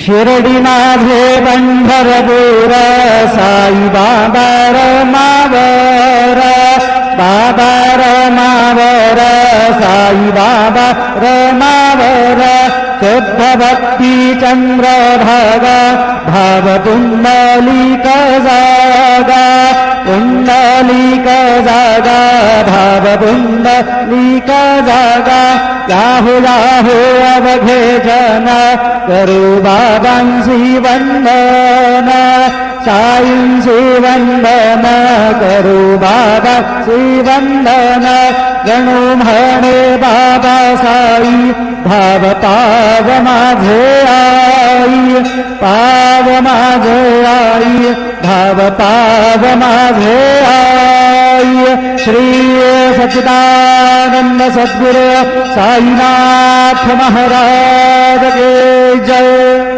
शिरडी माझे पंढरपूर साई बाबा रमावर बाबा रमावर साई बाबा रमावर शुद्ध भक्ती चंद्रभागा भाव पुंडलिक जागा पुंडलिक जागा भाव पुंडलिक जागा याहू याहू अवघे जन करू बाबांसी वंदन साईंसी वंदन करू बाबांसी वंदन गणू म्हणे बाबा साई भाव पाव माझे आई पाव माझे आई भाव पाव माझे आई श्री सच्चिदानंद सद्गुरु साईनाथ महाराज के जय।